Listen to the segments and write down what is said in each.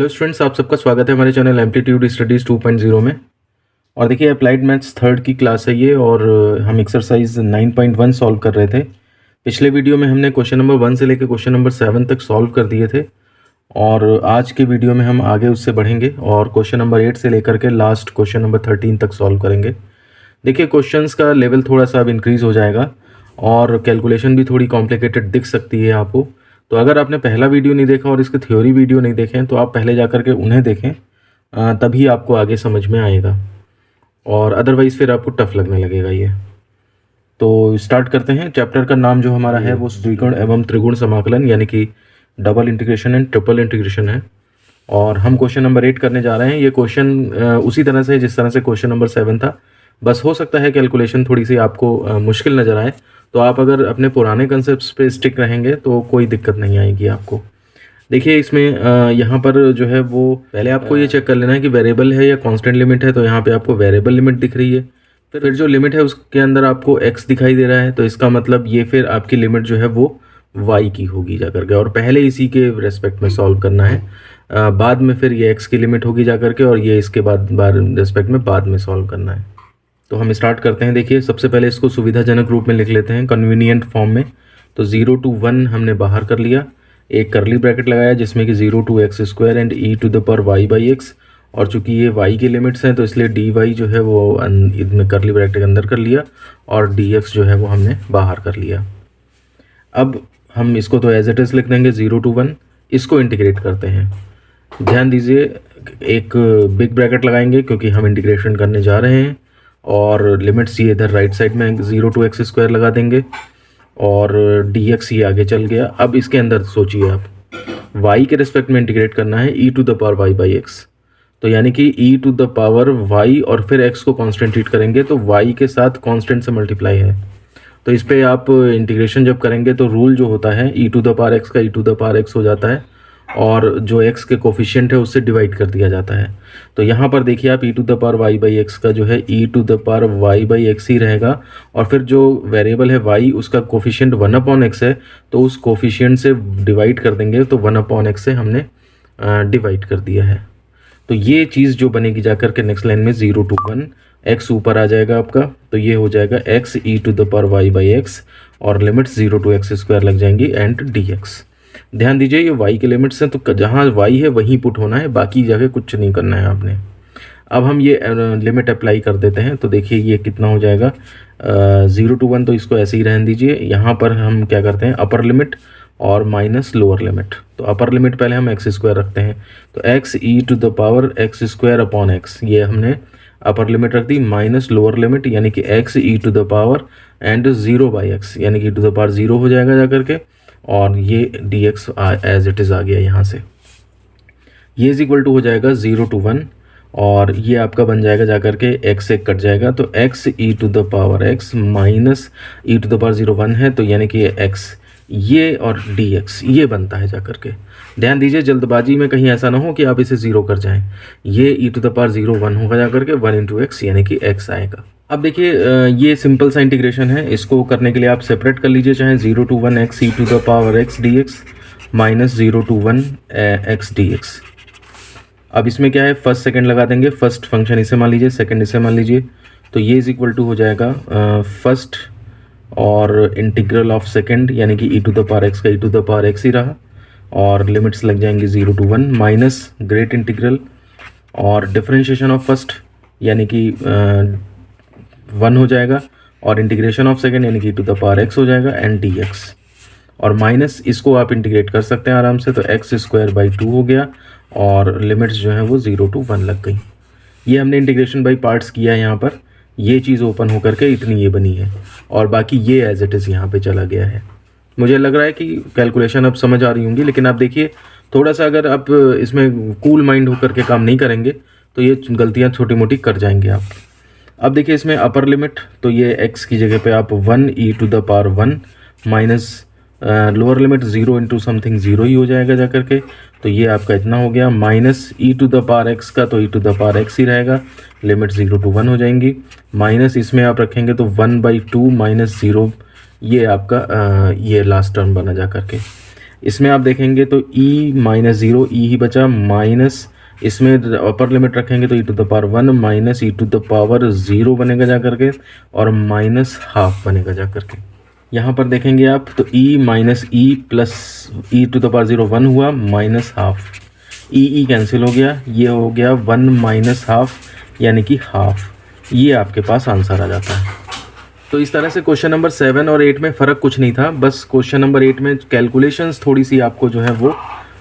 Hello students, आप सबका स्वागत है हमारे चैनल एम्पलीट्यूड स्टडीज़ 2.0 में। और देखिए अप्लाइड मैथ्स थर्ड की क्लास है ये, और हम एक्सरसाइज 9.1 सॉल्व कर रहे थे। पिछले वीडियो में हमने क्वेश्चन नंबर 1 से लेकर क्वेश्चन नंबर 7 तक सॉल्व कर दिए थे, और आज के वीडियो में हम आगे उससे बढ़ेंगे और क्वेश्चन नंबर 8 से लेकर के लास्ट क्वेश्चन नंबर 13 तक सॉल्व करेंगे। देखिए क्वेश्चंस का लेवल थोड़ा सा अब इंक्रीज़ हो जाएगा और कैलकुलेशन भी थोड़ी कॉम्प्लिकेटेड दिख सकती है आपको। तो अगर आपने पहला वीडियो नहीं देखा और इसके थ्योरी वीडियो नहीं देखे हैं तो आप पहले जा कर के उन्हें देखें, तभी आपको आगे समझ में आएगा, और अदरवाइज़ फिर आपको टफ लगने लगेगा ये। तो स्टार्ट करते हैं। चैप्टर का नाम जो हमारा है वो द्विगुण एवं त्रिगुण समाकलन यानी कि double integration and triple integration है, और हम क्वेश्चन नंबर 8 करने जा रहे हैं। ये क्वेश्चन उसी तरह से जिस तरह से क्वेश्चन नंबर 7 था, बस हो सकता है कैलकुलेशन थोड़ी सी आपको मुश्किल नज़र आए। तो आप अगर अपने पुराने कंसेप्ट पे स्टिक रहेंगे तो कोई दिक्कत नहीं आएगी आपको। देखिए इसमें यहाँ पर जो है वो पहले आपको ये चेक कर लेना है कि वेरिएबल है या कांस्टेंट लिमिट है। तो यहाँ पे आपको वेरिएबल लिमिट दिख रही है, फिर जो लिमिट है उसके अंदर आपको x दिखाई दे रहा है। तो इसका मतलब ये फिर आपकी लिमिट जो है वो y की होगी जा करके, और पहले इसी के रेस्पेक्ट में सॉल्व करना है। बाद में फिर ये x की लिमिट होगी जा करके, और ये इसके बाद रेस्पेक्ट में बाद में सॉल्व करना है। तो हम स्टार्ट करते हैं। देखिए सबसे पहले इसको सुविधाजनक रूप में लिख लेते हैं, कन्वीनियंट फॉर्म में। तो 0 to 1 हमने बाहर कर लिया, एक करली ब्रैकेट लगाया जिसमें कि 0 to x square and e to the power y by x. और चूंकि ये y के लिमिट्स हैं तो इसलिए dy जो है वो इनमें करली ब्रैकेट के अंदर कर लिया, और dx जो है वो हमने बाहर कर लिया। अब हम इसको तो एज इट इज़ लिख देंगे 0 to 1। इसको इंटीग्रेट करते हैं। ध्यान दीजिए, एक बिग ब्रैकेट लगाएंगे क्योंकि हम इंटीग्रेशन करने जा रहे हैं, और लिमिट्स ये इधर राइट साइड में 0 to x स्क्वायर लगा देंगे, और dx ये आगे चल गया। अब इसके अंदर सोचिए आप, y के रिस्पेक्ट में इंटीग्रेट करना है e to the power y by x. तो यानी कि e to the power y और फिर x को कांस्टेंट ट्रीट करेंगे तो y के साथ कांस्टेंट से मल्टीप्लाई है। तो इस पर आप इंटीग्रेशन जब करेंगे तो रूल जो होता है e to the power x का e to the power x हो जाता है, और जो x के कोफिशिएंट है उससे डिवाइड कर दिया जाता है। तो यहाँ पर देखिए आप e to the power y by X का जो है e to the power y by X ही रहेगा, और फिर जो वेरिएबल है y उसका कोफिशिएंट 1/x है, तो उस कोफिशिएंट से डिवाइड कर देंगे। तो 1/x से हमने डिवाइड कर दिया है। तो ये चीज़ जो बनेगी जाकर के नेक्स्ट लाइन में 0 to 1, x ऊपर आ जाएगा आपका, तो ये हो जाएगा x e to the power y by x, और लिमिट्स 0 to x स्क्वायर लग जाएंगी एंड dx। ध्यान दीजिए ये y के लिमिट्स हैं, तो जहाँ y है वहीं पुट होना है, बाकी जगह कुछ नहीं करना है आपने। अब हम ये लिमिट अप्लाई कर देते हैं। तो देखिए ये कितना हो जाएगा, 0 to 1, तो इसको ऐसे ही रहने दीजिए। यहाँ पर हम क्या करते हैं, अपर लिमिट और माइनस लोअर लिमिट। तो अपर लिमिट पहले हम एक्स स्क्वायर रखते हैं, तो x e to the power x square upon x, ये हमने अपर लिमिट रख दी, माइनस लोअर लिमिट यानी कि x e to the power and 0 by x यानी कि टू द पावर 0 हो जाएगा जा करके, और ये dx एज इट इज़ आ गया यहाँ से। ये इज इक्वल टू हो जाएगा 0 to 1, और ये आपका बन जाएगा जाकर के x से कट जाएगा, तो x e to the power x minus e to the power 0 1 है, तो यानी कि ये x, ये और dx ये बनता है जाकर के। ध्यान दीजिए जल्दबाजी में कहीं ऐसा ना हो कि आप इसे 0 कर जाएं। ये e टू द पावर 0 1 होगा जाकर के, 1 इंटू एक्स यानी कि x आएगा। अब देखिए ये सिंपल सा इंटीग्रेशन है, इसको करने के लिए आप सेपरेट कर लीजिए, चाहे 0 to 1 x e to the power x dx minus 0 to 1 x dx। अब इसमें क्या है, फर्स्ट सेकंड लगा देंगे, फर्स्ट फंक्शन इसे मान लीजिए, सेकंड इसे मान लीजिए। तो ये इज इक्वल टू हो जाएगा फर्स्ट और इंटीग्रल ऑफ सेकंड यानी कि e to the power x का e to the power x ही रहा, और लिमिट्स लग जाएंगी 0 to 1 माइनस ग्रेट इंटीग्रल और डिफरेंशिएशन ऑफ फर्स्ट यानी कि 1 हो जाएगा, और इंटीग्रेशन ऑफ सेकंड यानी कि e to the power x हो जाएगा एंड dx, और माइनस इसको आप इंटीग्रेट कर सकते हैं आराम से, तो x स्क्वायर बाई 2 हो गया, और लिमिट्स जो है वो 0 to 1 लग गई। ये हमने इंटीग्रेशन बाई पार्ट्स किया है यहाँ पर, ये चीज़ ओपन होकर के इतनी ये बनी है, और बाकी ये एज इट इज़ यहाँ पे चला गया है। मुझे लग रहा है कि कैलकुलेशन अब समझ आ रही होंगी, लेकिन आप देखिए थोड़ा सा अगर आप इसमें कूल माइंड होकर के काम नहीं करेंगे तो ये गलतियाँ छोटी मोटी कर जाएंगे आप। अब देखिए इसमें अपर लिमिट, तो ये x की जगह पे आप 1 e to the power 1 minus lower limit 0 into something 0 ही हो जाएगा जा करके, तो ये आपका इतना हो गया, minus e to the power x का तो e to the power x ही रहेगा, लिमिट 0 to 1 हो जाएंगी, माइनस इसमें आप रखेंगे तो 1/2 माइनस 0, ये आपका ये लास्ट टर्म बना जा करके। इसमें आप देखेंगे तो e माइनस ज़ीरो, ई ही बचा, माइनस इसमें अपर लिमिट रखेंगे तो e to the power 1 minus e to the power 0 बनेगा जा करके, और माइनस हाफ बनेगा जा करके। यहाँ पर देखेंगे आप तो e minus e plus e to the power 0 1 हुआ, माइनस हाफ, ई कैंसिल हो गया, ये हो गया 1 माइनस हाफ यानी कि हाफ। ये आपके पास आंसर आ जाता है। तो इस तरह से क्वेश्चन नंबर 7 और 8 में फ़र्क कुछ नहीं था, बस क्वेश्चन नंबर 8 में कैलकुलेशंस थोड़ी सी आपको जो है वो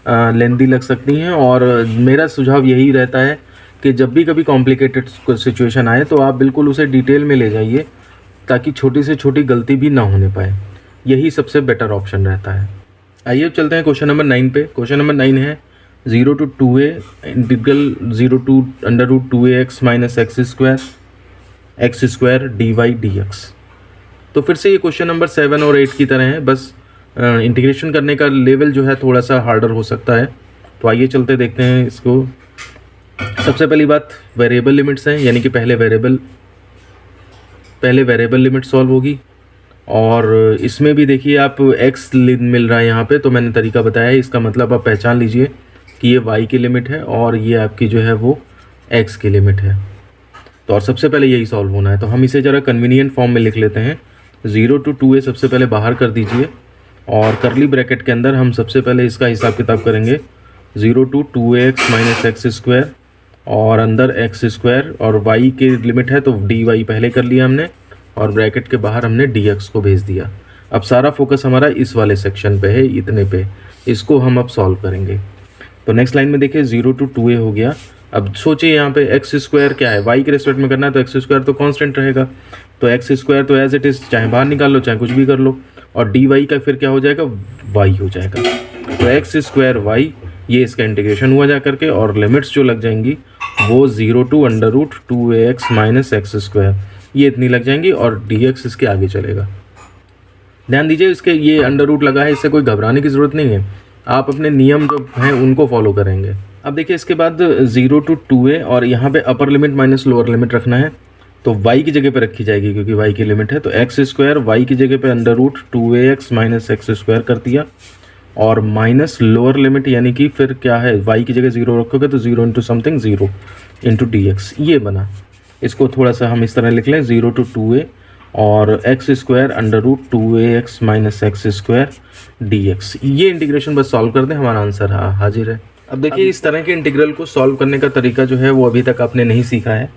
लेंदी लग सकती हैं। और मेरा सुझाव यही रहता है कि जब भी कभी कॉम्प्लिकेटेड सिचुएशन आए तो आप बिल्कुल उसे डिटेल में ले जाइए, ताकि छोटी से छोटी गलती भी ना होने पाए। यही सबसे बेटर ऑप्शन रहता है। आइए अब चलते हैं क्वेश्चन नंबर 9 पे। क्वेश्चन नंबर 9 है 0 to 2a integral 0 to √2ax minus x square dy dx। तो फिर से ये क्वेश्चन नंबर 7 और 8 की तरह है, बस इंटीग्रेशन करने का लेवल जो है थोड़ा सा हार्डर हो सकता है। तो आइए चलते देखते हैं इसको। सबसे पहली बात वेरिएबल लिमिट्स हैं, यानी कि पहले वेरिएबल लिमिट सॉल्व होगी। और इसमें भी देखिए आप x मिल रहा है यहाँ पे, तो मैंने तरीका बताया है। इसका मतलब आप पहचान लीजिए कि ये y की लिमिट है और ये आपकी जो है वो x की लिमिट है। तो और सबसे पहले यही सॉल्व होना है, तो हम इसे ज़रा कन्वीनियंट फॉर्म में लिख लेते हैं। 0 to 2a सबसे पहले बाहर कर दीजिए, और करली ब्रैकेट के अंदर हम सबसे पहले इसका हिसाब किताब करेंगे। 0 to 2ax minus x square, और अंदर एक्स स्क्वायर, और y की लिमिट है तो dy पहले कर लिया हमने, और ब्रैकेट के बाहर हमने dx को भेज दिया। अब सारा फोकस हमारा इस वाले सेक्शन पे है, इतने पे, इसको हम अब सॉल्व करेंगे। तो नेक्स्ट लाइन में देखिए 0 to 2a हो गया। अब सोचिए यहाँ पे एक्स स्क्वायर क्या है, y के रेस्पेक्ट में करना है तो एक्स स्क्वायर तो कांस्टेंट रहेगा, तो एक्स स्क्वायर तो एज इट इज़, चाहे बाहर निकाल लो चाहे कुछ भी कर लो, और dy का फिर क्या हो जाएगा, y हो जाएगा। तो एक्स स्क्वायर y, ये इसका इंटीग्रेशन हुआ जा करके, और लिमिट्स जो लग जाएंगी वो 0 to √2ax minus x square, ये इतनी लग जाएंगी, और dx इसके आगे चलेगा। ध्यान दीजिए इसके ये अंडर रूट लगा है, इससे कोई घबराने की ज़रूरत नहीं है, आप अपने नियम जो हैं उनको फॉलो करेंगे। अब देखिए इसके बाद 0 to 2a, और यहाँ पे अपर लिमिट माइनस लोअर लिमिट रखना है, तो y की जगह पे रखी जाएगी क्योंकि y की लिमिट है। तो एक्स स्क्वायर y की जगह पे √2ax माइनस एक्स स्क्वायर कर दिया, और माइनस लोअर लिमिट यानी कि फिर क्या है, y की जगह 0 रखोगे तो 0 इंटू समथिंग 0 इंटू dx, ये बना। इसको थोड़ा सा हम इस तरह लिख लें 0 to 2a और x square √2ax minus x square dx। ये इंटीग्रेशन बस सॉल्व कर दें, हमारा आंसर हाजिर है। अब देखिए इस तरह के इंटीग्रल को सॉल्व करने का तरीका जो है वो अभी तक आपने नहीं सीखा है,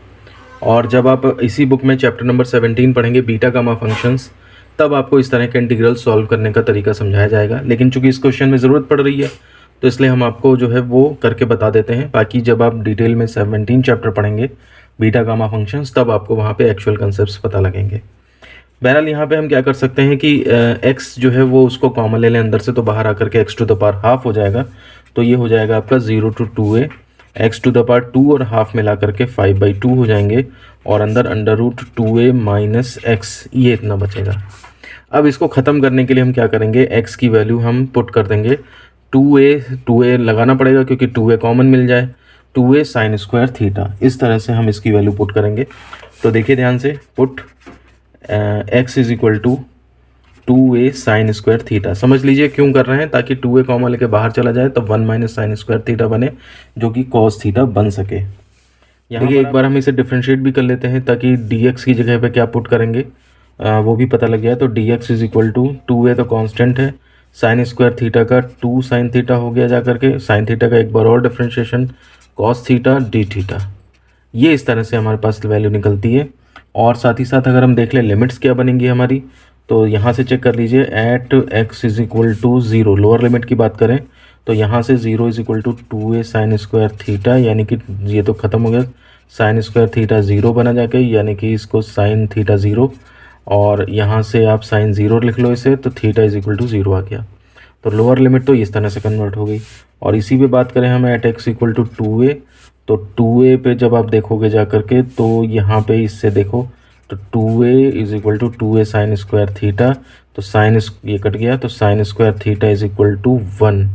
और जब आप इसी बुक में चैप्टर नंबर 17 पढ़ेंगे बीटा गामा फंक्शंस, तब आपको इस तरह के इंटीग्रल सॉल्व करने का तरीका समझाया जाएगा। लेकिन चूंकि इस क्वेश्चन में ज़रूरत पड़ रही है तो इसलिए हम आपको जो है वो करके बता देते हैं। बाकी जब आप डिटेल में 17 चैप्टर पढ़ेंगे बीटा गामा फंक्शंस, तब आपको वहाँ पे एक्चुअल कंसेप्ट्स पता लगेंगे। बहरहाल यहाँ पे हम क्या कर सकते हैं कि x जो है वो उसको कॉमन ले लें अंदर से, तो बाहर आकर के x to the power half हो जाएगा। तो ये हो जाएगा आपका 0 to 2a, x to the power 2 और हाफ मिला करके 5/2 हो जाएंगे, और अंदर √2a माइनस एक्स, ये इतना बचेगा। अब इसको ख़त्म करने के लिए हम क्या करेंगे, x की वैल्यू हम पुट कर देंगे 2a लगाना पड़ेगा क्योंकि 2a कॉमन मिल जाए, 2a साइन स्क्वायर थीटा, इस तरह से हम इसकी वैल्यू पुट करेंगे। तो देखिए ध्यान से, put x is equal to 2a sine square theta. समझ लीजिए क्यों कर रहे हैं, ताकि 2a कॉमन लेके बाहर चला जाए तो 1 माइनस साइन स्क्वायर थीटा बने, जो कि कॉस थीटा बन सके। यहाँ देखिए एक बार हम इसे डिफ्रेंशिएट भी कर लेते हैं, ताकि dx की जगह पे क्या पुट करेंगे वो भी पता लग जाए। तो dx is equal to 2a तो कांस्टेंट है, साइन स्क्वायर थीटा का 2 साइन थीटा हो गया जा करके, साइन थीटा का एक बार और differentiation cos theta D theta, ये इस तरह से हमारे पास वैल्यू निकलती है। और साथ ही साथ अगर हम देख लें लिमिट्स क्या बनेंगी हमारी, तो यहाँ से चेक कर लीजिए, at x is equal to 0, lower limit की बात करें तो यहाँ से 0 is equal to 2a sine square theta, यानी कि ये तो ख़त्म हो गया, साइन स्क्वायर थीटा 0 बना जाके, यानी कि इसको साइन थीटा 0, और यहाँ से आप साइन 0 लिख लो इसे, तो थीटा इज इक्वल टू 0 आ गया। तो लोअर लिमिट तो इस तरह से कन्वर्ट हो गई। और इसी पे बात करें हम eight x equal to 2a, तो 2a पे जब आप देखोगे जा करके, तो यहाँ पे इससे देखो तो 2a is equal to 2a sine square theta, तो साइन ये कट गया, तो sine square theta is equal to 1,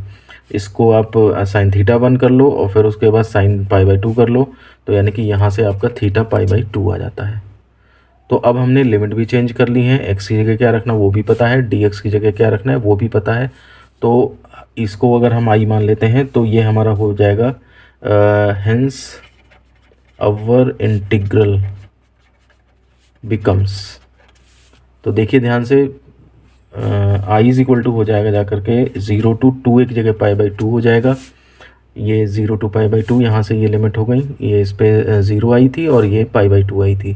इसको आप साइन थीटा 1 कर लो और फिर उसके बाद साइन π/2 कर लो, तो यानी कि यहाँ से आपका थीटा π/2 आ जाता है। तो अब हमने लिमिट भी चेंज कर ली है, x की जगह क्या रखना वो भी पता है, dx की जगह क्या रखना है वो भी पता है। तो इसको अगर हम आई मान लेते हैं तो ये हमारा हो जाएगा हेंस अवर इंटीग्रल बिकम्स। तो देखिए ध्यान से, आई इज इक्वल टू हो जाएगा जा करके 0 to 2 एक जगह π/2 हो जाएगा। ये 0 to π/2 यहाँ से ये लिमिट हो गई, ये इस पे 0 आई थी और ये π/2 आई थी।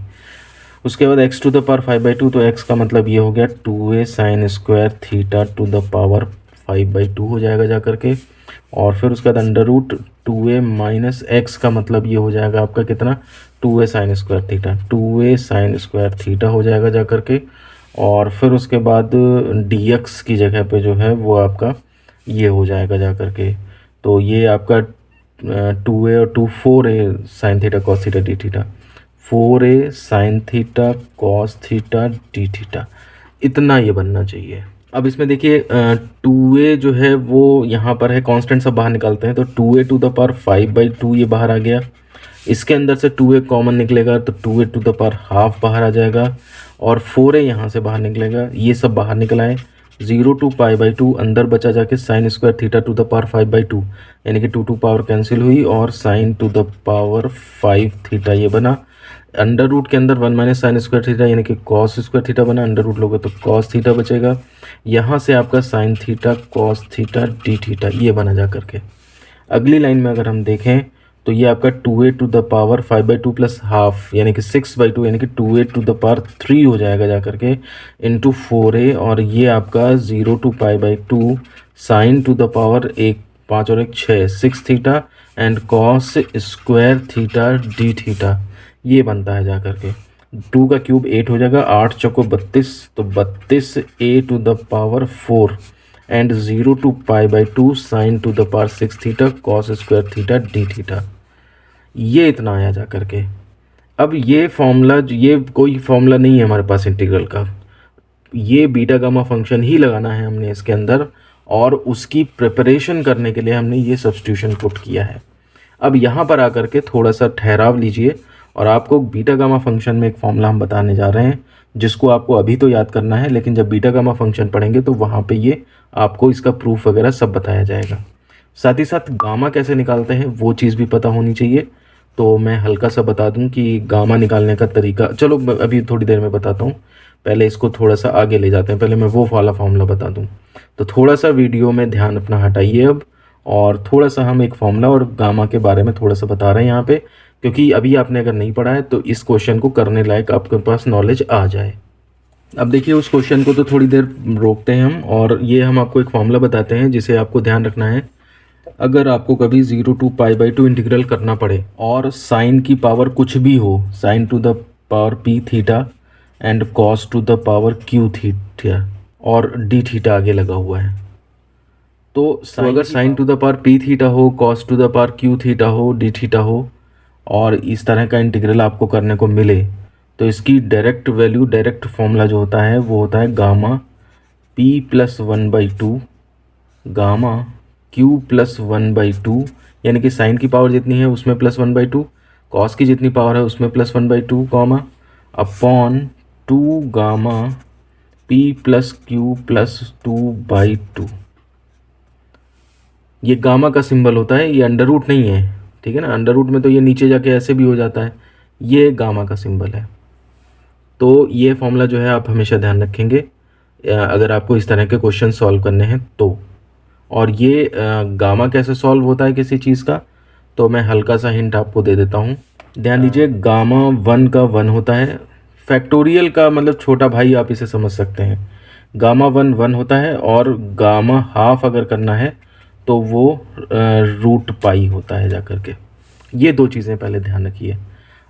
उसके बाद x टू द पावर 5/2, तो x का मतलब ये हो गया 2a sin square theta two the power 5/2 हो जाएगा जा करके। और फिर उसके बाद under root 2a minus x का मतलब ये हो जाएगा आपका कितना, 2a sin square theta, 2a sin square theta हो जाएगा जा करके। और फिर उसके बाद dx की जगह पे जो है वो आपका ये हो जाएगा जा करके। तो ये आपका 2a और 4a sin theta cos theta D theta, 4a sin theta cos theta D theta, इतना ये बनना चाहिए। अब इसमें देखिए 2a जो है वो यहाँ पर है कांस्टेंट, सब बाहर निकालते हैं तो 2a टू द पावर 5/2 ये बाहर आ गया। इसके अंदर से 2a कॉमन निकलेगा तो 2a to the power half बाहर आ जाएगा और 4a यहाँ से बाहर निकलेगा, ये सब बाहर निकल आए। 0 to π/2 अंदर बचा जाके sign square theta two the power 5/2, यानी कि 2 पावर कैंसिल हुई और sign to the power 5 theta ये बना। अंडर रूट के अंदर 1 माइनस साइन स्क्वायर थीटा यानी कि कॉस स्क्वायर थीटा बना, अंडर रूट लोगे तो कॉस थीटा बचेगा। यहाँ से आपका sine theta cos theta D theta ये बना जा करके। अगली लाइन में अगर हम देखें तो ये आपका 2a to the power 5/2 plus half यानी कि 6/2 यानी कि 2a टू द पावर 3 हो जाएगा जा करके इंटू 4a। और ये आपका 0 to π/2 sine to the power 1 5 और 1 6 6 theta and cos square theta D theta ये बनता है जा करके। 2 का क्यूब 8 हो जाएगा, 8 चौको 32, तो 32a to the power 4 and 0 to π/2 sine to the power 6 theta cos square theta D theta, ये इतना आया जा करके। अब ये फॉर्मूला, ये कोई फॉर्मूला नहीं है हमारे पास इंटीग्रल का, ये बीटा गामा फंक्शन ही लगाना है हमने इसके अंदर और उसकी प्रिपरेशन करने के लिए हमने ये सब्स्टिट्यूशन पुट किया है। अब यहाँ पर आकर के थोड़ा सा ठहराव लीजिए और आपको बीटा गामा फंक्शन में एक फॉर्मूला हम बताने जा रहे हैं जिसको आपको अभी तो याद करना है, लेकिन जब बीटा गामा फंक्शन पढ़ेंगे तो वहाँ पे ये आपको इसका प्रूफ वगैरह सब बताया जाएगा। साथ ही साथ गामा कैसे निकालते हैं वो चीज़ भी पता होनी चाहिए। तो मैं हल्का सा बता दूं कि गामा निकालने का तरीका, चलो अभी थोड़ी देर में बताता हूँ, पहले इसको थोड़ा सा आगे ले जाते हैं, पहले मैं वो वाला फॉर्मूला बता दूं। तो थोड़ा सा वीडियो में ध्यान अपना हटाइए अब, और थोड़ा सा हम एक फॉर्मूला और गामा के बारे में थोड़ा सा बता रहे हैं यहाँ पे, क्योंकि अभी आपने अगर नहीं पढ़ा है तो इस क्वेश्चन को करने लायक आपके पास नॉलेज आ जाए। अब देखिए उस क्वेश्चन को तो थोड़ी देर रोकते हैं हम, और ये हम आपको एक फॉर्मूला बताते हैं जिसे आपको ध्यान रखना है। अगर आपको कभी 0 to π/2 इंटीग्रल करना पड़े और साइन की पावर कुछ भी हो, sine to the power p theta and cos to the power q theta और d थीटा आगे लगा हुआ है, तो अगर sine to the power p theta हो, cos to the power q theta हो, d थीटा हो और इस तरह का इंटीग्रल आपको करने को मिले, तो इसकी डायरेक्ट वैल्यू, डायरेक्ट फॉर्मूला जो होता है वो होता है गामा p + 1/2 गामा q + 1/2, यानी कि साइन की पावर जितनी है उसमें +1/2, कॉस की जितनी पावर है उसमें +1/2 comma upon 2 gamma p + q + 2/2। ये गामा का सिंबल होता है, ये अंडर रूट नहीं है, ठीक है ना। अंडर रूट में तो ये नीचे जाके ऐसे भी हो जाता है, ये गामा का सिंबल है। तो ये फॉर्मूला जो है आप हमेशा ध्यान रखेंगे अगर आपको इस तरह के क्वेश्चन सॉल्व करने हैं तो। और ये गामा कैसे सॉल्व होता है किसी चीज़ का, तो मैं हल्का सा हिंट आपको दे देता हूँ। ध्यान दीजिए, गामा 1 का 1 होता है, फैक्टोरियल का मतलब छोटा भाई आप इसे समझ सकते हैं। गामा 1 1 होता है और गामा हाफ अगर करना है तो वो √π होता है जा करके। ये दो चीज़ें पहले ध्यान रखिए।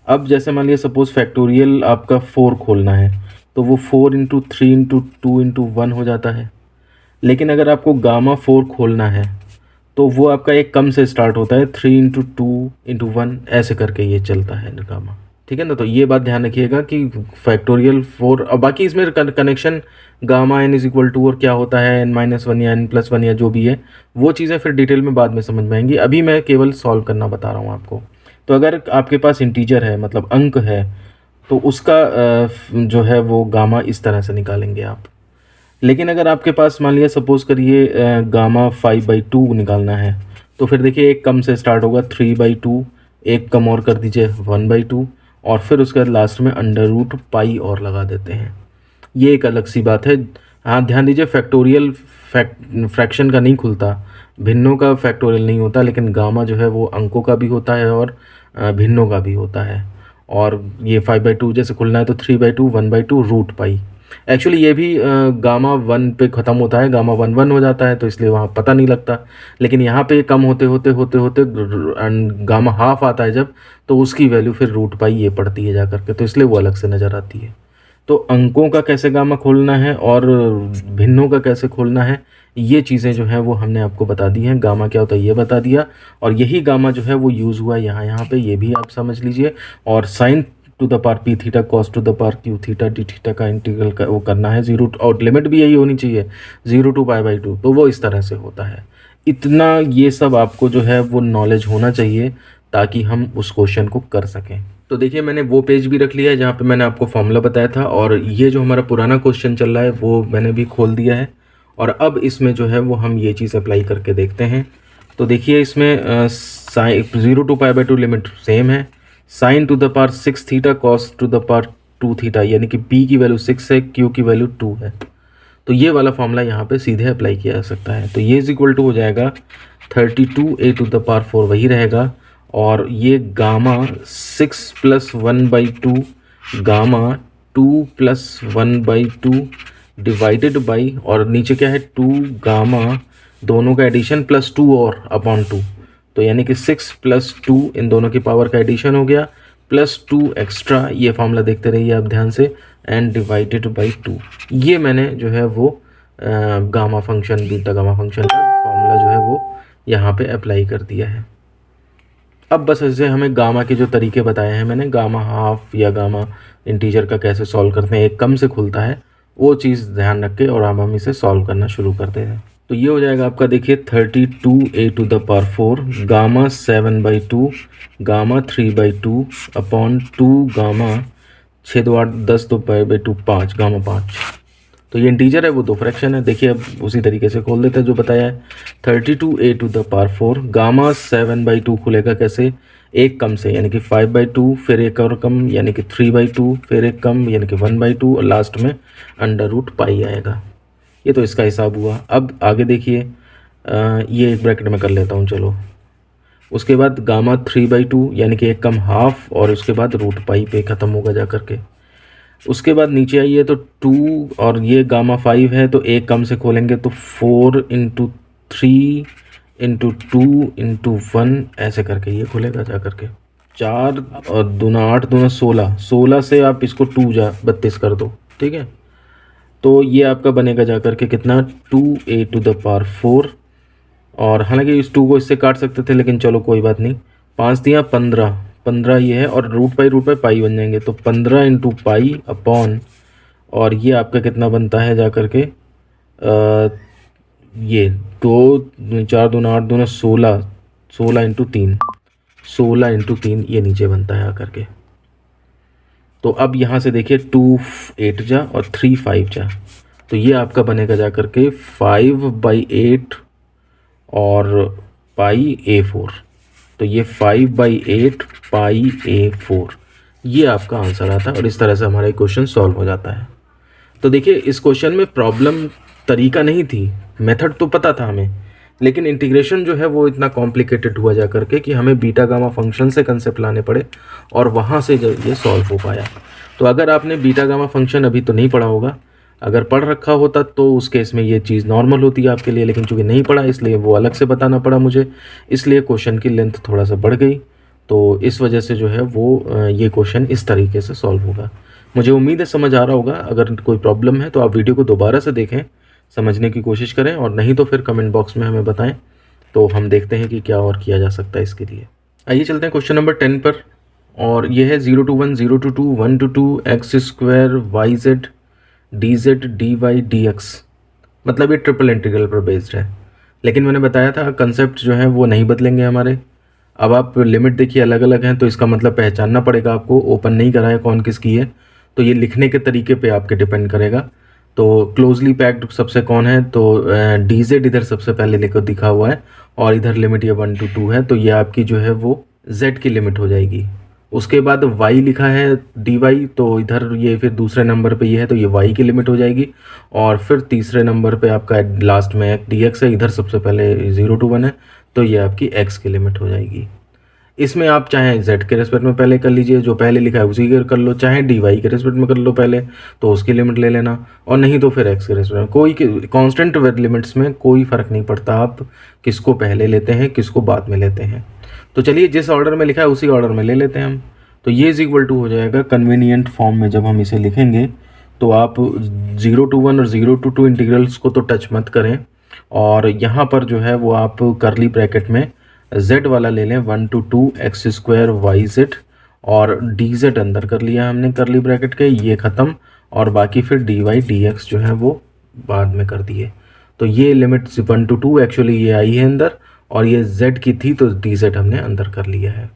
अब जैसे मान लिया सपोज़ फैक्टोरियल आपका 4 खोलना है तो वो 4 × 3 × 2 × 1 हो जाता है, लेकिन अगर आपको गामा 4 खोलना है तो वो आपका एक कम से स्टार्ट होता है, 3 × 2 × 1 ऐसे करके ये चलता है गामा, ठीक है ना। तो ये बात ध्यान रखिएगा कि फैक्टोरियल 4 और बाकी इसमें कनेक्शन गामा n = और क्या होता है n-1 या n+1 या जो भी है वो चीज़ें फिर डिटेल में बाद में समझ में आएंगी, अभी मैं केवल सॉल्व करना बता रहा हूँ आपको। तो अगर आपके पास इंटीजर है मतलब अंक है तो उसका जो है वो गामा इस तरह से निकालेंगे आप। लेकिन अगर आपके पास मान लिया सपोज़ करिए गामा 5/2 निकालना है, तो फिर देखिए एक कम से स्टार्ट होगा 3/2, एक कम और कर दीजिए 1/2, और फिर उसके बाद लास्ट में अंडर रूट पाई और लगा देते हैं। ये एक अलग सी बात है। हाँ, ध्यान दीजिए फैक्टोरियल फ्रैक्शन का नहीं खुलता, भिन्नों का फैक्टोरियल नहीं होता, लेकिन गामा जो है वो अंकों का भी होता है और भिन्नों का भी होता है। और ये 5/2 जैसे खुलना है तो 3/2, 1/2 रूट पाई। एक्चुअली ये भी गामा 1 पे ख़त्म होता है, गामा 1 हो जाता है, तो इसलिए वहाँ पता नहीं लगता। लेकिन यहाँ पे कम होते होते होते होते गामा हाफ आता है जब, तो उसकी वैल्यू फिर रूट पाई ये पड़ती है जा करके, तो इसलिए वो अलग से नज़र आती है। तो अंकों का कैसे गामा खोलना है और भिन्नों का कैसे खोलना है, ये चीज़ें जो हैं वो हमने आपको बता दी हैं। गामा क्या होता है ये बता दिया, और यही गामा जो है वो यूज़ हुआ है यहाँ पे, ये भी आप समझ लीजिए। और sign to the power P theta cos to the power Q theta D theta का इंटीग्रल का वो करना है जीरो, और लिमिट भी यही होनी चाहिए 0 to π/2, तो वो इस तरह से होता है। इतना ये सब आपको जो है वो नॉलेज होना चाहिए ताकि हम उस क्वेश्चन को कर सकें। तो देखिए मैंने वो पेज भी रख लिया है जहाँ पे मैंने आपको फॉर्मूला बताया था, और ये जो हमारा पुराना क्वेश्चन चल रहा है वो मैंने भी खोल दिया है, और अब इसमें जो है वो हम ये चीज़ अप्लाई करके देखते हैं। तो देखिए इसमें साइन 0 to π/2 लिमिट सेम है, sign to the power 6 theta cos to the power 2 theta, यानी कि p की वैल्यू 6 है, q की वैल्यू 2 है। तो ये वाला फॉर्मूला यहाँ पे सीधे अप्लाई किया जा सकता है। तो ये इज इक्वल टू हो जाएगा 32a टू द पावर 4 वही रहेगा, और ये गामा 6 + 1/2 गामा 2 + 1/2 डिवाइडेड बाई, और नीचे क्या है 2 गामा, दोनों का एडिशन +2 और अपॉन 2, तो यानी कि 6 + 2 इन दोनों की पावर का एडिशन हो गया, +2 एक्स्ट्रा, ये फॉर्मूला देखते रहिए आप ध्यान से, एंड डिवाइडेड बाई 2। ये मैंने जो है वो gamma function, beta gamma function का फॉर्मूला जो है वो यहाँ पे अप्लाई कर दिया है। अब बस ऐसे हमें गामा के जो तरीके बताए हैं मैंने, गामा हाफ या गामा इंटीजर का कैसे सॉल्व करते हैं, एक कम से खुलता है, वो चीज़ ध्यान रख के और अब हम इसे सॉल्व करना शुरू करते हैं। तो ये हो जाएगा आपका, देखिए 32a to the power 4 gamma 7/2 gamma 3/2 upon 2 gamma 6 2 8 10 2 5 gamma 5। तो ये इंटीजर है, वो दो फ्रैक्शन है। देखिए अब उसी तरीके से खोल देते हैं जो बताया है। 32a to the power 4 gamma 7/2 खुलेगा कैसे, एक कम से, यानी कि 5/2, फिर एक और कम यानी कि 3/2, फिर एक कम यानी कि 1/2, और लास्ट में अंडर रूट पाई आएगा। ये तो इसका हिसाब हुआ। अब आगे देखिए, ये एक ब्रैकेट में कर लेता हूँ चलो। उसके बाद गामा 3/2 यानी कि एक कम हाफ, और उसके बाद रूट पाई पे ख़त्म होगा जा करके। उसके बाद नीचे आइए तो 2, और ये गामा 5 है, तो एक कम से खोलेंगे तो 4 × 3 × 2 × 1 ऐसे करके ये खुलेगा जा करके। 4 और 2 8 2 16, 16 से आप इसको 2 32 कर दो, ठीक है। तो ये आपका बनेगा जा करके कितना, 2a टू द पावर 4, और हालांकि इस 2 को इससे काट सकते थे, लेकिन चलो कोई बात नहीं। 5 दिया 15, 15 ये है, और रूट पाई पाई बन जाएंगे, तो 15 × पाई अपॉन, और ये आपका कितना बनता है जा करके, ये 2 4 2 8 2 16, 16 × 3, 16 × 3 ये नीचे बनता है आकर के। तो अब यहाँ से देखिए 2 8 जा और 3 5 जा, तो ये आपका बनेगा जा करके 5/8 और पाई A4, तो ये 5/8 पाई A4, ये आपका आंसर आता है। और इस तरह से हमारा क्वेश्चन सॉल्व हो जाता है। तो देखिए इस क्वेश्चन में प्रॉब्लम तरीका नहीं थी, मेथड तो पता था हमें, लेकिन इंटीग्रेशन जो है वो इतना कॉम्प्लिकेटेड हुआ जा करके कि हमें बीटा गामा फंक्शन से कंसेप्ट लाने पड़े, और वहाँ से जब ये सॉल्व हो पाया। तो अगर आपने बीटा गामा फंक्शन अभी तो नहीं पढ़ा होगा, अगर पढ़ रखा होता तो उस केस में ये चीज़ नॉर्मल होती है आपके लिए, लेकिन चूँकि नहीं पढ़ा इसलिए वो अलग से बताना पड़ा मुझे, इसलिए क्वेश्चन की लेंथ थोड़ा सा बढ़ गई। तो इस वजह से जो है वो ये क्वेश्चन इस तरीके से सॉल्व होगा। मुझे उम्मीद है समझ आ रहा होगा। अगर कोई प्रॉब्लम है तो आप वीडियो को दोबारा से देखें, समझने की कोशिश करें, और नहीं तो फिर कमेंट बॉक्स में हमें बताएं, तो हम देखते हैं कि क्या और किया जा सकता है इसके लिए। आइए चलते हैं क्वेश्चन नंबर 10 पर, और ये है 0 to 1 0 to 2 1 to 2 x² yz dz dy dx, मतलब ये ट्रिपल इंटीग्रल पर बेस्ड है। लेकिन मैंने बताया था कंसेप्ट जो है वो नहीं बदलेंगे हमारे। अब आप लिमिट देखिए अलग अलग हैं, तो इसका मतलब पहचानना पड़ेगा आपको, ओपन नहीं करा है कौन किसकी है, तो ये लिखने के तरीके पे आपके डिपेंड करेगा। तो क्लोजली पैक्ड सबसे कौन है, तो डी जेड इधर सबसे पहले लेकर दिखा हुआ है और इधर लिमिट ये 1 to 2 है, तो ये आपकी जो है वो z की लिमिट हो जाएगी। उसके बाद y लिखा है dy, तो इधर ये फिर दूसरे नंबर पे ये है, तो ये y की लिमिट हो जाएगी। और फिर तीसरे नंबर पे आपका लास्ट में dx है, इधर सबसे पहले 0 to 1 है, तो ये आपकी x की लिमिट हो जाएगी। इसमें आप चाहे z के रेस्पेक्ट में पहले कर लीजिए, जो पहले लिखा है उसी के कर लो, चाहे dy के रेस्पेक्ट में कर लो पहले, तो उसकी लिमिट ले लेना, और नहीं तो फिर x के रेस्पेक्ट में। कोई कांस्टेंट लिमिट्स में कोई फ़र्क नहीं पड़ता आप किसको पहले लेते हैं किसको बाद में लेते हैं। तो चलिए जिस ऑर्डर में लिखा है उसी ऑर्डर में ले लेते हैं हम। तो ये इज इक्वल टू हो जाएगा कन्वीनियंट फॉर्म में जब हम इसे लिखेंगे, तो आप 0 to 1 और 0 to 2 इंटीग्रल्स को तो टच मत करें, और यहाँ पर जो है वो आप करली ब्रैकेट में z वाला ले लें 1 to 2 x square y z, और dz अंदर कर लिया हमने करली ब्रैकेट के, ये ख़त्म, और बाकी फिर dy dx जो है वो बाद में कर दिए। तो ये लिमिट 1 to 2 एक्चुअली ये आई है अंदर, और ये z की थी तो dz हमने अंदर कर लिया है।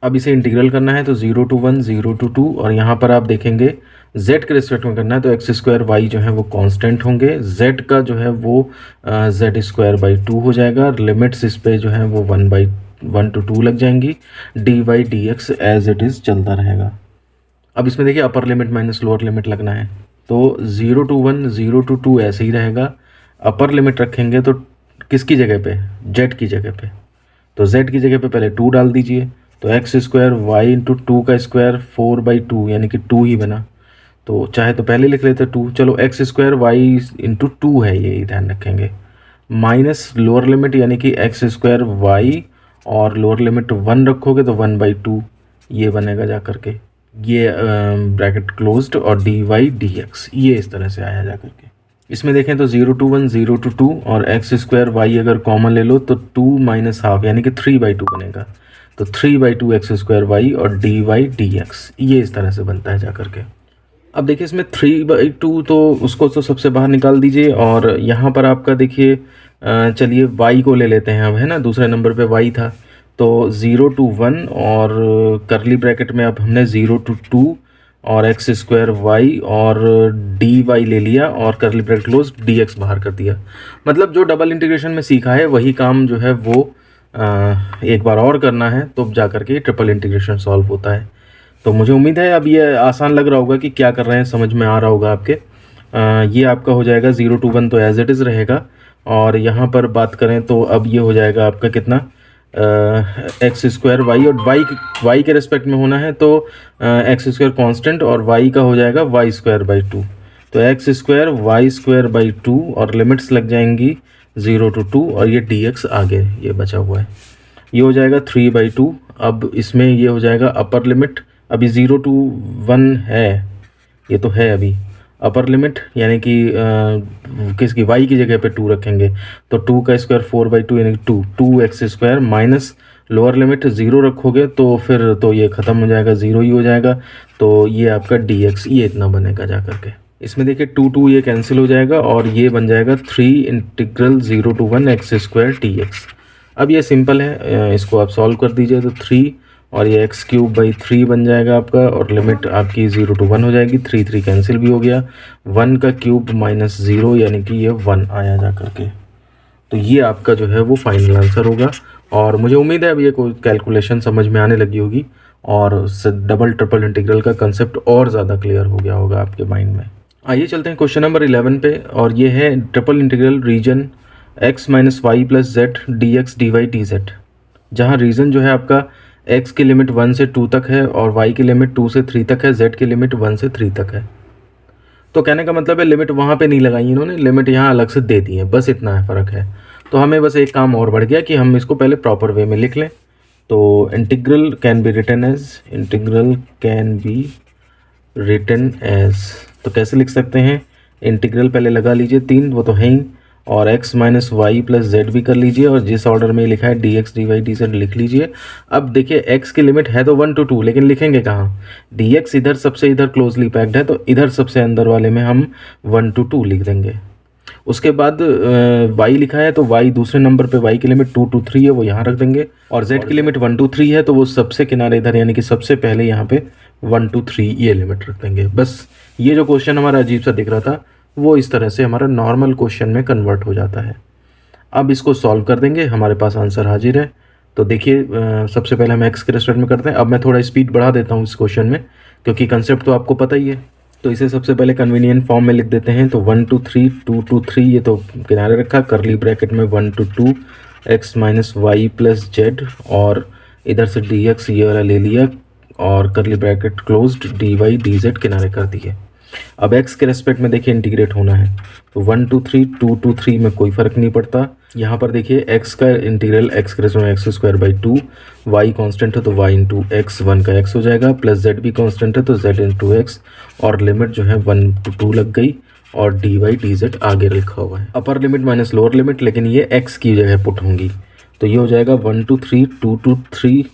अब इसे इंटीग्रल करना है तो 0 to 1 0 to 2, और यहाँ पर आप देखेंगे z के रिस्पेक्ट में करना है तो एक्स स्क्वायर वाई जो है वो कांस्टेंट होंगे, z का जो है वो z स्क्वायर बाई 2 हो जाएगा, लिमिट्स इस पे जो है वो 1 to 2 लग जाएंगी, dy dx as it is चलता रहेगा। अब इसमें देखिए upper limit minus lower limit लगना है, तो 0 to 1 0 to 2 ऐसे ही रहेगा। अपर लिमिट रखेंगे तो किसकी जगह पे, z की जगह पे, तो z की जगह पे पहले 2 डाल दीजिए, तो एक्स स्क्वायर वाई इंटू 2 का स्क्वायर 4/2 यानी कि 2 ही बना, तो चाहे तो पहले लिख लेते 2, चलो एक्स स्क्वायर वाई इंटू 2 है ये ध्यान रखेंगे, माइनस लोअर लिमिट यानी कि एक्स स्क्वायर वाई, और लोअर लिमिट 1 रखोगे तो 1/2 ये बनेगा जा करके, ये ब्रैकेट क्लोज्ड, और dy dx ये इस तरह से आया जा करके। इसमें देखें तो 0 to 1 0 to 2, और एक्स स्क्वायर वाई अगर कॉमन ले लो तो 2 माइनस हाफ यानी कि 3/2 बनेगा, तो 3/2 एक्स स्क्वायर वाई और dy dx ये इस तरह से बनता है जा करके। अब देखिए इसमें 3/2 तो उसको तो सबसे बाहर निकाल दीजिए, और यहाँ पर आपका देखिए चलिए y को ले लेते हैं अब, है ना, दूसरे नंबर पे y था, तो 0 to 1 और करली ब्रैकेट में अब हमने 0 to 2 और एक्स स्क्वायर वाई और डी वाई ले लिया, और करली ब्रैकेट क्लोज dx बाहर कर दिया। मतलब जो डबल इंटीग्रेशन में सीखा है वही काम जो है वो एक बार और करना है, तो जा करके ट्रिपल इंटीग्रेशन सॉल्व होता है। तो मुझे उम्मीद है अब ये आसान लग रहा होगा कि क्या कर रहे हैं, समझ में आ रहा होगा आपके। ये आपका हो जाएगा 0 to 1 तो एज इट इज़ रहेगा, और यहाँ पर बात करें तो अब ये हो जाएगा आपका कितना, एक्स स्क्वायर वाई, और वाई के रिस्पेक्ट में होना है तो एक्स स्क्वायर कॉन्स्टेंट, और वाई का हो जाएगा वाई स्क्वायर बाई 2, तो x square y square by 2, और लिमिट्स लग जाएंगी 0 to 2, और ये dx आगे ये बचा हुआ है, ये हो जाएगा 3/2। अब इसमें ये हो जाएगा अपर लिमिट, अभी 0 to 1 है, ये तो है अभी अपर लिमिट, यानी कि किसकी y की जगह पे 2 रखेंगे, तो 2 का स्क्वायर 4/2 यानी कि 2 x square, minus lower limit 0 रखोगे तो फिर तो ये ख़त्म हो जाएगा, 0 ही हो जाएगा, तो ये आपका dx ये इतना बनेगा जा करके। इसमें देखिए 2 ये कैंसिल हो जाएगा, और ये बन जाएगा 3 integral 0 to 1 x square dx। अब ये सिंपल है, इसको आप सॉल्व कर दीजिए तो 3 और ये x³/3 बन जाएगा आपका, और लिमिट आपकी 0 to 1 हो जाएगी, 3 कैंसिल भी हो गया, 1 का क्यूब माइनस 0 यानी कि ये 1 आया जा करके। तो ये आपका जो है वो फाइनल आंसर होगा, और मुझे उम्मीद है अब ये कोई कैलकुलेशन समझ में आने लगी होगी, और डबल ट्रिपल इंटीग्रल का कंसेप्ट और ज़्यादा क्लियर हो गया होगा आपके माइंड में। आइए चलते हैं क्वेश्चन नंबर 11 पे, और ये है triple integral region x minus y plus z d x d y d z, जहाँ रीजन जो है आपका x की लिमिट 1 से 2 तक है, और y की लिमिट 2 से 3 तक है, z की लिमिट 1 से 3 तक है। तो कहने का मतलब है लिमिट वहाँ पे नहीं लगाई इन्होंने, लिमिट यहाँ अलग से दे दी है, बस इतना है फ़र्क है। तो हमें बस एक काम और बढ़ गया कि हम इसको पहले प्रॉपर वे में लिख लें। तो integral can be written as, तो कैसे लिख सकते हैं, इंटीग्रल पहले लगा लीजिए 3, वो तो है ही, और x minus y plus z भी कर लीजिए, और जिस ऑर्डर में लिखा है d x d y d z लिख लीजिए। अब देखिए x की लिमिट है तो 1 to 2, लेकिन लिखेंगे कहाँ, dx इधर सबसे इधर क्लोजली पैक्ड है, तो इधर सबसे अंदर वाले में हम 1 to 2 लिख देंगे। उसके बाद y लिखा है तो y दूसरे नंबर पे y की लिमिट 2 to 3 है, वो यहाँ रख देंगे, और z की लिमिट 1 to 3 है, तो वो सबसे किनारे इधर यानी कि सबसे पहले यहाँ पे 1 to 3 ये लिमिट रख देंगे। बस ये जो क्वेश्चन हमारा अजीब सा दिख रहा था वो इस तरह से हमारा नॉर्मल क्वेश्चन में कन्वर्ट हो जाता है। अब इसको सॉल्व कर देंगे, हमारे पास आंसर हाजिर है। तो देखिए सबसे पहले हम एक्स के रेस्पेक्ट में करते हैं। अब मैं थोड़ा स्पीड बढ़ा देता हूँ इस क्वेश्चन में, क्योंकि कंसेप्ट तो आपको पता ही है। तो इसे सबसे पहले कन्वीनियंट फॉर्म में लिख देते हैं। तो 1 to 3 2 to 3 ये तो किनारे रखा, करली ब्रैकेट में 1 to 2 x minus y plus z, और इधर से डी एक्स ये वाला ले लिया, और करली bracket closed, d y d z किनारे कर दिए। अब x के रेस्पेक्ट में देखिए इंटीग्रेट होना है, तो 1 to 3 2 to 3 में कोई फ़र्क नहीं पड़ता। यहाँ पर देखिए x का इंटीग्रल x के रेस्पेक्ट में x square by 2, y constant है तो y इंटू एक्स, 1 का x हो जाएगा, प्लस z भी कांस्टेंट है तो z इंटू एक्स, और लिमिट जो है 1 to 2 लग गई, और डी वाई डी जेड आगे लिखा हुआ है, अपर लिमिट माइनस लोअर लिमिट, लेकिन ये x की जगह पुट होंगी। तो ये हो जाएगा 1 to 3 2 to 3,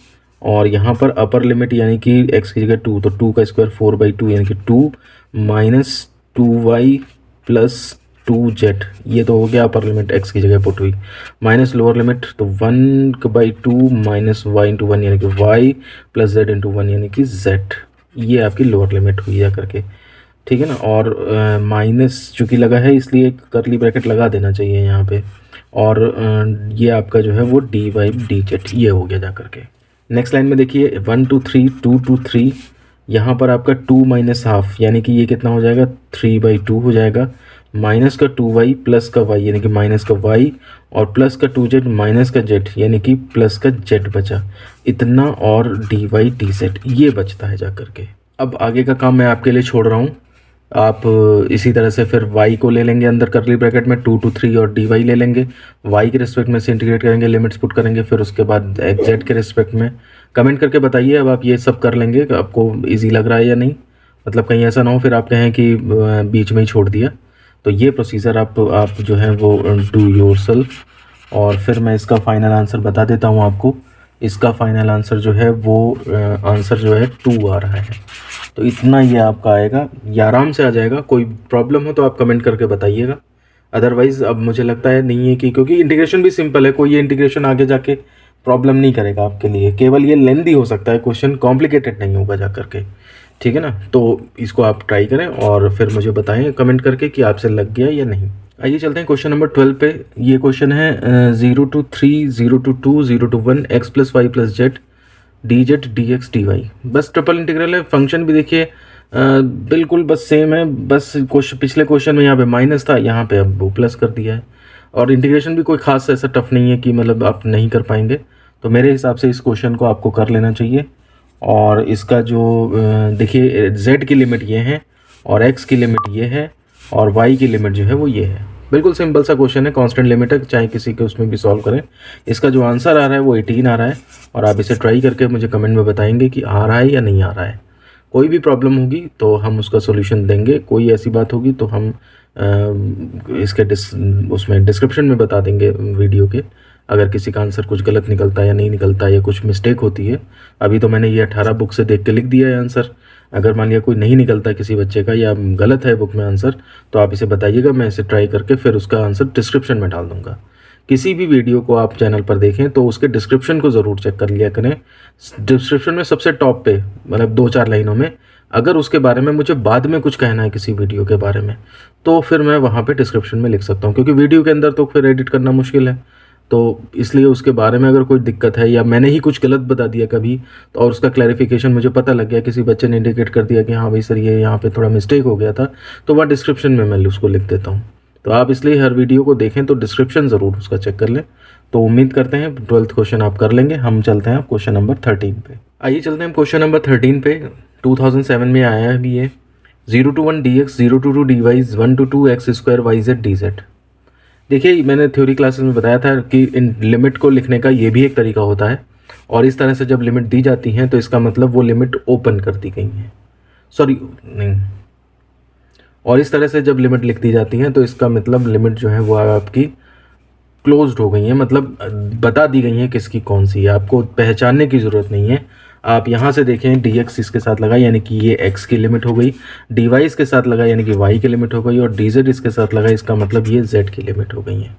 और यहाँ पर अपर लिमिट यानी कि x की जगह 2, तो 2 का स्क्वायर 4/2 यानी कि 2 माइनस 2y प्लस 2z, ये तो हो गया अपर लिमिट x की जगह पुट हुई, माइनस लोअर लिमिट तो 1/2 माइनस वाई इंटू 1 यानी कि y प्लस z इंटू 1 यानी कि z, ये आपकी लोअर लिमिट हुई जा करके, ठीक है ना। और माइनस चूँकि लगा है इसलिए करली ब्रैकेट लगा देना चाहिए यहाँ पे, और ये आपका जो है वो डी वाई डी जेड ये हो गया जा करके। नेक्स्ट लाइन में देखिए 1 to 3 2 to 3, यहाँ पर आपका 2 माइनस हाफ यानी कि ये कितना हो जाएगा 3/2 हो जाएगा, माइनस का 2y प्लस का y यानी कि माइनस का y, और प्लस का 2z माइनस का z यानी कि प्लस का z बचा इतना, और dy dz ये बचता है जा करके। अब आगे का काम मैं आपके लिए छोड़ रहा हूँ, आप इसी तरह से फिर y को ले लेंगे अंदर करली ब्रैकेट में 2 to 3, और dy ले लेंगे, y के रिस्पेक्ट में से इंटीग्रेट करेंगे, लिमिट्स पुट करेंगे, फिर उसके बाद z के रिस्पेक्ट में। कमेंट करके बताइए अब आप ये सब कर लेंगे, आपको इजी लग रहा है या नहीं, मतलब कहीं ऐसा ना हो फिर आप कहें कि बीच में ही छोड़ दिया। तो ये प्रोसीजर आप जो है वो डू योरसेल्फ, और फिर मैं इसका फाइनल आंसर बता देता हूँ आपको। इसका फाइनल आंसर जो है वो आंसर जो है 2 आ रहा है, तो इतना ये आपका आएगा, ये आराम से आ जाएगा। कोई प्रॉब्लम हो तो आप कमेंट करके बताइएगा, अदरवाइज़ अब मुझे लगता है नहीं है कि, क्योंकि इंटीग्रेशन भी सिंपल है, कोई ये इंटीग्रेशन आगे जाके प्रॉब्लम नहीं करेगा आपके लिए, केवल ये लेंदी हो सकता है क्वेश्चन, कॉम्प्लिकेटेड नहीं होगा जा करके, ठीक है ना। तो इसको आप ट्राई करें और फिर मुझे बताएं कमेंट करके कि आपसे लग गया या नहीं। आइए चलते हैं क्वेश्चन नंबर 12 पे। ये क्वेश्चन है 0 to 3 0 to 2 0 to 1 x plus y plus z d z d x d y, बस ट्रिपल इंटीग्रल है। फंक्शन भी देखिए बिल्कुल बस सेम है, बस पिछले क्वेश्चन में यहाँ पे माइनस था, यहाँ पे अब वो प्लस कर दिया है, और इंटीग्रेशन भी कोई खास ऐसा टफ नहीं है कि मतलब आप नहीं कर पाएंगे। तो मेरे हिसाब से इस क्वेश्चन को आपको कर लेना चाहिए। और इसका जो देखिए z की लिमिट ये है, और x की लिमिट ये है, और y की लिमिट जो है वो ये है। बिल्कुल सिंपल सा क्वेश्चन है, कांस्टेंट लिमिट है, चाहे किसी के उसमें भी सॉल्व करें। इसका जो आंसर आ रहा है वो 18 आ रहा है, और आप इसे ट्राई करके मुझे कमेंट में बताएंगे कि आ रहा है या नहीं आ रहा है। कोई भी प्रॉब्लम होगी तो हम उसका सोल्यूशन देंगे, कोई ऐसी बात होगी तो हम इसके उसमें डिस्क्रिप्शन में बता देंगे वीडियो के, अगर किसी का आंसर कुछ गलत निकलता है या नहीं निकलता है या कुछ मिस्टेक होती है। अभी तो मैंने ये 18 बुक से देख के लिख दिया है आंसर, अगर मान लिया कोई नहीं निकलता किसी बच्चे का या गलत है बुक में आंसर, तो आप इसे बताइएगा, मैं इसे ट्राई करके फिर उसका आंसर डिस्क्रिप्शन में डाल दूँगा। किसी भी वीडियो को आप चैनल पर देखें तो उसके डिस्क्रिप्शन को ज़रूर चेक कर लिया करें। डिस्क्रिप्शन में सबसे टॉप पे, मतलब 2-4 लाइनों में, अगर उसके बारे में मुझे बाद में कुछ कहना है किसी वीडियो के बारे में, तो फिर मैं वहाँ पे डिस्क्रिप्शन में लिख सकता हूँ, क्योंकि वीडियो के अंदर तो फिर एडिट करना मुश्किल है। तो इसलिए उसके बारे में अगर कोई दिक्कत है या मैंने ही कुछ गलत बता दिया कभी, तो और उसका क्लैरिफिकेशन मुझे पता लग गया, किसी बच्चे ने इंडिकेट कर दिया कि हाँ भाई सर ये यहाँ पे थोड़ा मिस्टेक हो गया था, तो वह डिस्क्रिप्शन में मैं उसको लिख देता हूँ। तो आप इसलिए हर वीडियो को देखें तो डिस्क्रिप्शन ज़रूर उसका चेक कर लें। तो उम्मीद करते हैं 12th क्वेश्चन आप कर लेंगे। हम चलते हैं क्वेश्चन नंबर 13 पे। आइए चलते हैं क्वेश्चन नंबर 13 पे। 2007 में आया है भी ये। 0 to 1 dx 0 to 2 dy 1 to 2 x square y z d z. देखिए मैंने थ्योरी क्लासेस में बताया था कि इन लिमिट को लिखने का ये भी एक तरीका होता है, और इस तरह से जब लिमिट दी जाती हैं तो इसका मतलब वो लिमिट ओपन कर दी गई हैं, और इस तरह से जब लिमिट लिख दी जाती हैं तो इसका मतलब लिमिट जो है वो आपकी क्लोज्ड हो गई है, मतलब बता दी गई है किसकी कौन सी है, आपको पहचानने की ज़रूरत नहीं है। आप यहाँ से देखें dx इसके साथ लगा यानी कि ये x की लिमिट हो गई, dy इसके साथ लगा यानी कि y की लिमिट हो गई, और dz इसके साथ लगा इसका मतलब ये z की लिमिट हो गई है।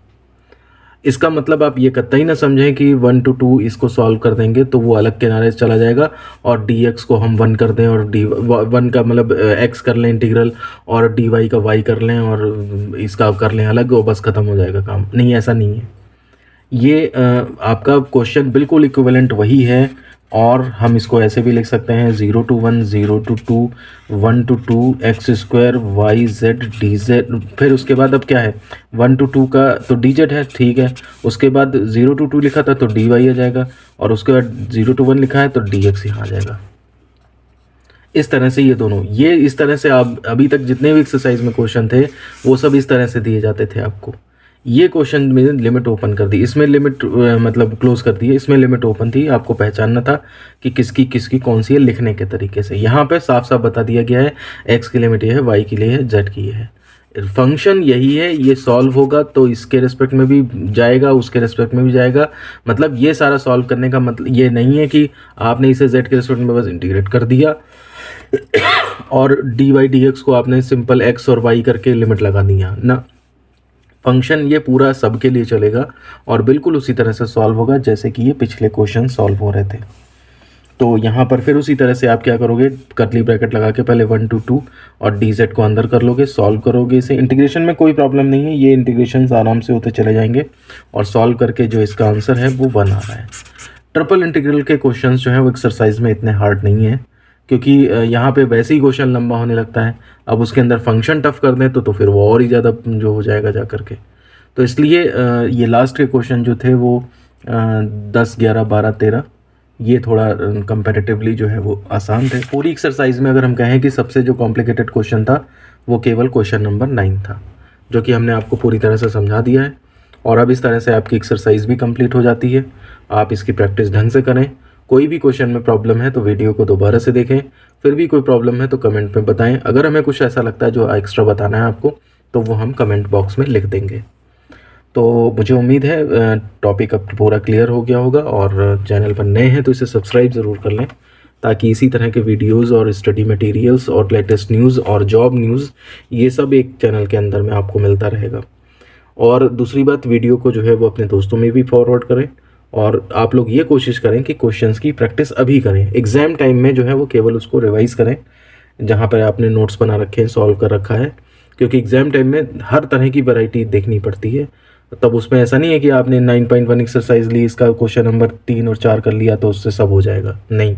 इसका मतलब आप ये कतई ना समझें कि 1 to 2 इसको सॉल्व कर देंगे तो वो अलग किनारे से चला जाएगा और dx को हम 1 कर दें और डी 1 का मतलब x कर लें इंटीग्रल और dy का y कर लें और इसका कर लें अलग और बस ख़त्म हो जाएगा काम। नहीं, ऐसा नहीं है। ये आपका क्वेश्चन बिल्कुल इक्विवेलेंट वही है और हम इसको ऐसे भी लिख सकते हैं 0 to 1, 0 to 2, 1 to 2 x square y z d z. फिर उसके बाद अब क्या है, 1 to 2 का तो डी जेड है, ठीक है। उसके बाद 0 to 2 लिखा था तो डी वाई आ जाएगा और उसके बाद 0 to 1 लिखा है तो डी एक्स यहाँ आ जाएगा। इस तरह से ये दोनों, ये इस तरह से आप अभी तक जितने भी एक्सरसाइज में क्वेश्चन थे वो सब इस तरह से दिए जाते थे आपको। ये क्वेश्चन में लिमिट ओपन कर दी, इसमें लिमिट मतलब क्लोज कर दी है, इसमें लिमिट ओपन थी। आपको पहचानना था कि किसकी किसकी कौन सी है लिखने के तरीके से। यहाँ पे साफ साफ बता दिया गया है एक्स की लिमिट ये है, वाई की लिए है, जेड की ये है। फंक्शन यही है, ये सॉल्व होगा तो इसके रिस्पेक्ट में भी जाएगा, उसके रिस्पेक्ट में भी जाएगा। मतलब ये सारा सॉल्व करने का मतलब ये नहीं है कि आपने इसे जेड के रिस्पेक्ट में बस इंटीग्रेट कर दिया और डी वाई डी एक्स को आपने सिंपल एक्स और वाई करके लिमिट लगा दिया ना। फंक्शन ये पूरा सबके लिए चलेगा और बिल्कुल उसी तरह से सॉल्व होगा जैसे कि ये पिछले क्वेश्चन सॉल्व हो रहे थे। तो यहाँ पर फिर उसी तरह से आप क्या करोगे, कर्ली ब्रैकेट लगा के पहले 1 to 2 और डी जेड को अंदर कर लोगे, सॉल्व करोगे इसे। इंटीग्रेशन में कोई प्रॉब्लम नहीं है, ये इंटीग्रेशन आराम से होते चले जाएंगे और सॉल्व करके जो इसका आंसर है वो 1 आ रहा है। ट्रिपल इंटीग्रल के क्वेश्चन जो हैं वो एक्सरसाइज में इतने हार्ड नहीं है क्योंकि यहाँ पे वैसे ही क्वेश्चन लंबा होने लगता है। अब उसके अंदर फंक्शन टफ कर दें तो फिर वो और ही ज़्यादा जो हो जाएगा जा करके। तो इसलिए ये लास्ट के क्वेश्चन जो थे वो 10, 11, 12, 13 ये थोड़ा कंपैरेटिवली जो है वो आसान थे। पूरी एक्सरसाइज में अगर हम कहें कि सबसे जो कॉम्प्लिकेटेड क्वेश्चन था वो केवल क्वेश्चन नंबर 9 था, जो कि हमने आपको पूरी तरह से समझा दिया है। और अब इस तरह से आपकी एक्सरसाइज भी कंप्लीट हो जाती है। आप इसकी प्रैक्टिस ढंग से करें। कोई भी क्वेश्चन में प्रॉब्लम है तो वीडियो को दोबारा से देखें, फिर भी कोई प्रॉब्लम है तो कमेंट में बताएं। अगर हमें कुछ ऐसा लगता है जो एक्स्ट्रा बताना है आपको तो वो हम कमेंट बॉक्स में लिख देंगे। तो मुझे उम्मीद है टॉपिक अब पूरा क्लियर हो गया होगा और चैनल पर नए हैं तो इसे सब्सक्राइब ज़रूर कर लें ताकि इसी तरह के वीडियोस और स्टडी मटेरियल्स और लेटेस्ट न्यूज़ और जॉब न्यूज़ ये सब एक चैनल के अंदर में आपको मिलता रहेगा। और दूसरी बात, वीडियो को जो है वो अपने दोस्तों में भी फॉरवर्ड करें और आप लोग ये कोशिश करें कि क्वेश्चंस की प्रैक्टिस अभी करें। एग्ज़ाम टाइम में जो है वो केवल उसको रिवाइज़ करें जहाँ पर आपने नोट्स बना रखे हैं, सॉल्व कर रखा है, क्योंकि एग्ज़ाम टाइम में हर तरह की वैरायटी देखनी पड़ती है। तब उसमें ऐसा नहीं है कि आपने 9.1 एक्सरसाइज ली, इसका क्वेश्चन नंबर 3 और 4 कर लिया तो उससे सब हो जाएगा। नहीं,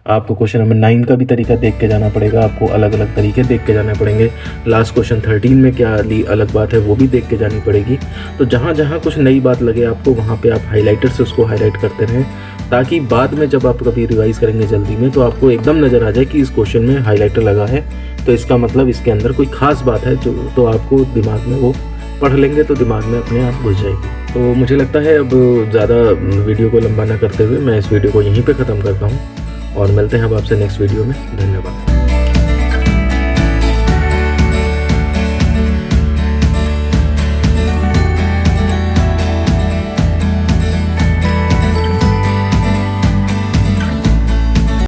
आपको क्वेश्चन नंबर 9 का भी तरीका देख के जाना पड़ेगा, आपको अलग अलग तरीके देख के जाने पड़ेंगे। लास्ट क्वेश्चन 13 में क्या ली अलग बात है वो भी देख के जानी पड़ेगी। तो जहाँ जहाँ कुछ नई बात लगे आपको वहाँ पे आप हाईलाइटर से उसको हाईलाइट करते रहें ताकि बाद में जब आप कभी रिवाइज करेंगे जल्दी में तो आपको एकदम नज़र आ जाए कि इस क्वेश्चन में हाईलाइटर लगा है तो इसका मतलब इसके अंदर कोई खास बात है जो तो आपको दिमाग में वो पढ़ लेंगे तो दिमाग में अपने आप घुस जाएगी। तो मुझे लगता है अब ज़्यादा वीडियो को लंबा ना करते हुए मैं इस वीडियो को यहीं पे ख़त्म करता हूँ और मिलते हैं अब आपसे नेक्स्ट वीडियो में। धन्यवाद।